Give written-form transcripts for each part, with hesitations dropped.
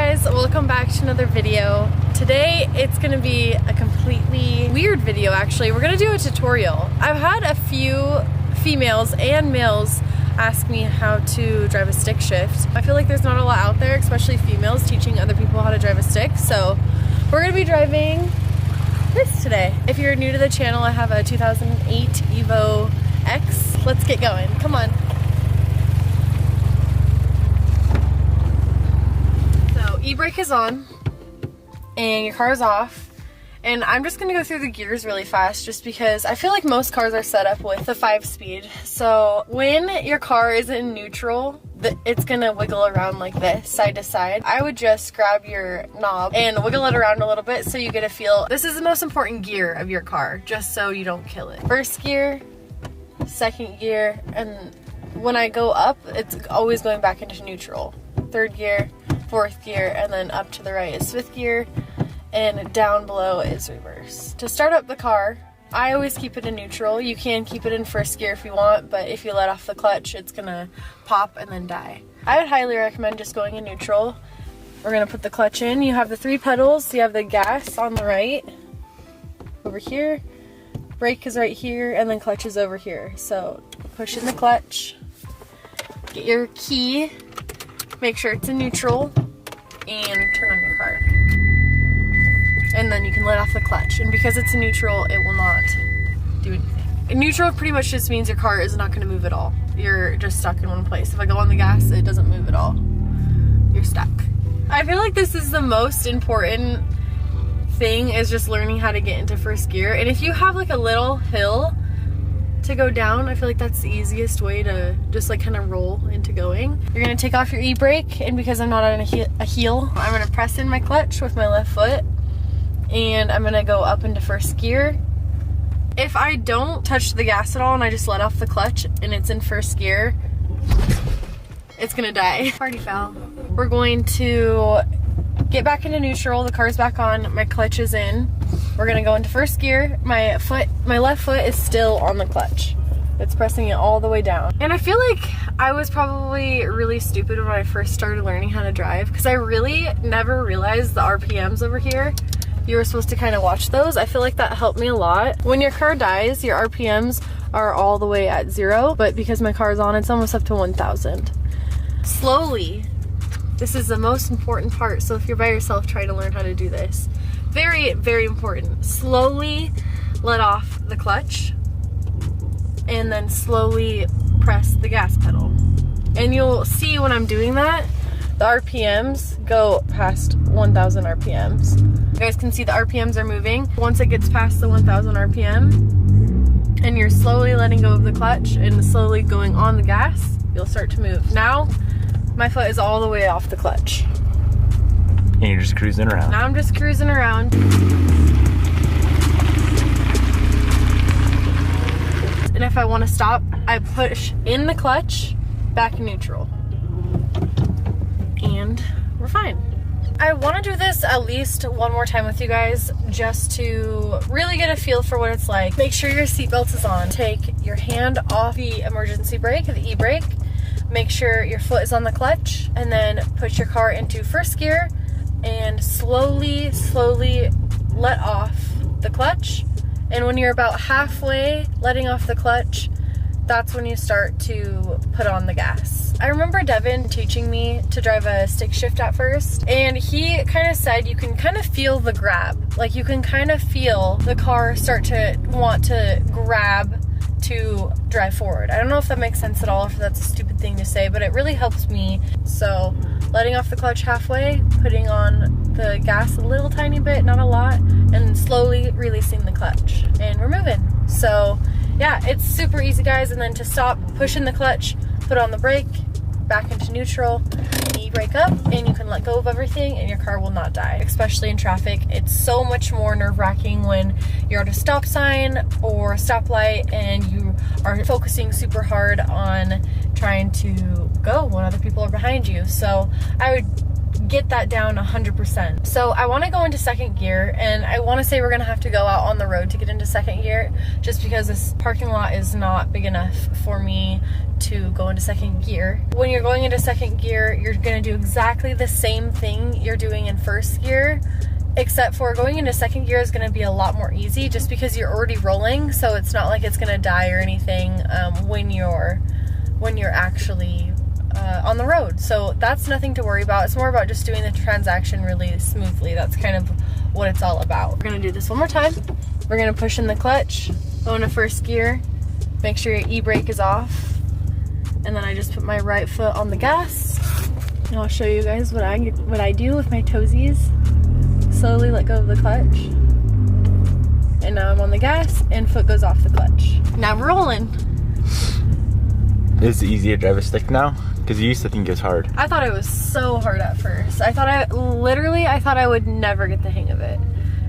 guys, welcome back to another video. Today it's gonna be a completely weird video actually. We're gonna do a tutorial. I've had a few females and males ask me how to drive a stick shift. I feel like there's not a lot out there, especially females, teaching other people how to drive a stick. So we're gonna be driving this today. If you're new to the channel, I have a 2008 Evo X. Let's get going, come on. E-brake is on and your car is off, and I'm just gonna go through the gears really fast just because I feel like most cars are set up with the 5-speed. So when your car is in neutral, it's gonna wiggle around like this, side to side. I would just grab your knob and wiggle it around a little bit so you get a feel. This is the most important gear of your car, just so you don't kill it. First gear, second gear, and when I go up, it's always going back into neutral. Third gear, fourth gear, and then up to the right is fifth gear, and down below is reverse. To start up the car, I always keep it in neutral. You can keep it in first gear if you want, but if you let off the clutch, it's gonna pop and then die. I would highly recommend just going in neutral. We're gonna put the clutch in. You have the 3 pedals. You have the gas on the right, over here, brake is right here, and then clutch is over here. So push in the clutch, get your key, make sure it's in neutral, and turn on your car. And then you can let off the clutch. And because it's in neutral, it will not do anything. In neutral pretty much just means your car is not gonna move at all. You're just stuck in one place. If I go on the gas, it doesn't move at all. You're stuck. I feel like this is the most important thing, is just learning how to get into first gear. And if you have like a little hill to go down, I feel like that's the easiest way to just like kind of roll into going. You're gonna take off your e-brake, and because I'm not on a heel, I'm gonna press in my clutch with my left foot, and I'm gonna go up into first gear. If I don't touch the gas at all and I just let off the clutch and it's in first gear, it's gonna die. Party foul. We're going to get back into neutral. The car's back on, my clutch is in. We're gonna go into first gear. My left foot is still on the clutch. It's pressing it all the way down. And I feel like I was probably really stupid when I first started learning how to drive, because I really never realized the RPMs over here. You were supposed to kind of watch those. I feel like that helped me a lot. When your car dies, your RPMs are all the way at 0, but because my car is on, it's almost up to 1,000. Slowly. This is the most important part, so if you're by yourself, try to learn how to do this. Very, very important. Slowly let off the clutch and then slowly press the gas pedal. And you'll see when I'm doing that, the RPMs go past 1,000 RPMs. You guys can see the RPMs are moving. Once it gets past the 1,000 RPM and you're slowly letting go of the clutch and slowly going on the gas, you'll start to move. Now, my foot is all the way off the clutch. And you're just cruising around. Now I'm just cruising around. And if I want to stop, I push in the clutch, back in neutral. And we're fine. I want to do this at least one more time with you guys, just to really get a feel for what it's like. Make sure your seatbelt is on. Take your hand off the emergency brake, the e-brake. Make sure your foot is on the clutch, and then put your car into first gear and slowly let off the clutch. And when you're about halfway letting off the clutch, that's when you start to put on the gas. I remember Devin teaching me to drive a stick shift at first, and he kind of said you can kind of feel the grab. Like you can kind of feel the car start to want to grab to drive forward. I don't know if that makes sense at all, if that's a stupid thing to say, but it really helps me. So letting off the clutch halfway, putting on the gas a little tiny bit, not a lot, and slowly releasing the clutch, and we're moving. So yeah, it's super easy, guys. And then to stop, push in the clutch, put on the brake, back into neutral, e-brake up, and you can let go of everything and your car will not die. Especially in traffic, it's so much more nerve-wracking when you're at a stop sign or a stoplight and you are focusing super hard on trying to go when other people are behind you. So I would get that down 100%. So I want to go into second gear, and I want to say we're going to have to go out on the road to get into second gear, just because this parking lot is not big enough for me to go into second gear. When you're going into second gear, you're going to do exactly the same thing you're doing in first gear, except for going into second gear is going to be a lot more easy, just because you're already rolling, so it's not like it's going to die or anything when you're actually on the road. So that's nothing to worry about. It's more about just doing the transaction really smoothly. That's kind of what it's all about. We're going to do this one more time. We're going to push in the clutch, go into first gear, make sure your e-brake is off, and then I just put my right foot on the gas, and I'll show you guys what I do with my toesies. Slowly let go of the clutch, and now I'm on the gas and foot goes off the clutch. Now we're rolling. Is it easy to drive a stick now? Because you used to think it was hard. I thought it was so hard at first. I thought I would never get the hang of it,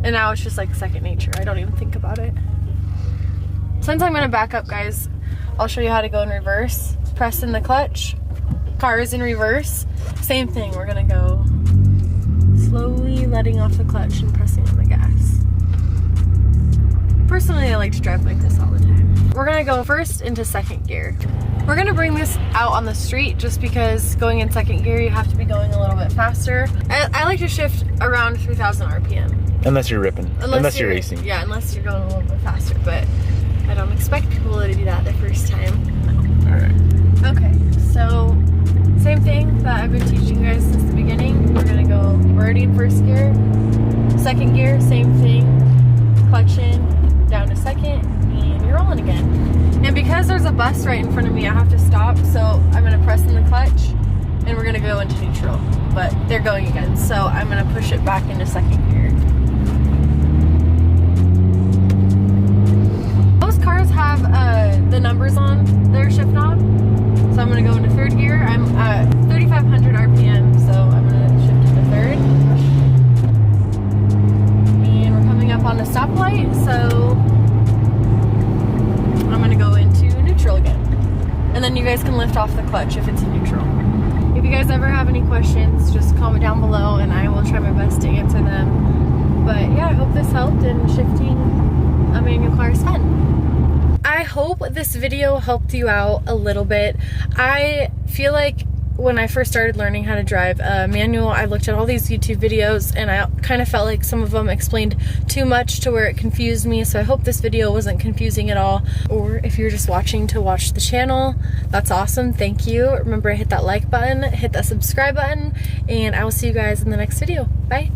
and now it's just like second nature. I don't even think about it. Since I'm gonna back up, guys, I'll show you how to go in reverse. Press in the clutch, car is in reverse, same thing. We're gonna go slowly letting off the clutch and pressing on the gas. Personally, I like to drive like this all the time. We're gonna go first into second gear. We're gonna bring this out on the street, just because going in second gear you have to be going a little bit faster. I like to shift around 3,000 RPM. Unless you're ripping. Unless you're racing. Yeah, unless you're going a little bit faster, but I don't expect people to do that the first time. Alright. Okay, so same thing that I've been teaching you guys since the beginning. We're already in first gear. Second gear, same thing. Clutch in, down to second, and you're rolling again. And because there's a bus right in front of me, I have to stop, so I'm gonna press in the clutch, and we're gonna go into neutral. But they're going again, so I'm gonna push it back into second gear. Most cars have the numbers on their shift knob. So I'm gonna go into third gear. I'm at 3,500 RPM, so I'm gonna shift into third. And we're coming up on the stoplight, so I'm gonna go into neutral again. And then you guys can lift off the clutch if it's in neutral. If you guys ever have any questions, just comment down below and I will try my best to answer them. But yeah, I hope this helped, and shifting a manual car is fun. I hope this video helped you out a little bit. I feel like when I first started learning how to drive a manual, I looked at all these YouTube videos and I kind of felt like some of them explained too much to where it confused me. So I hope this video wasn't confusing at all. Or if you're just watching to watch the channel, that's awesome. Thank you. Remember to hit that like button, hit that subscribe button, and I will see you guys in the next video. Bye.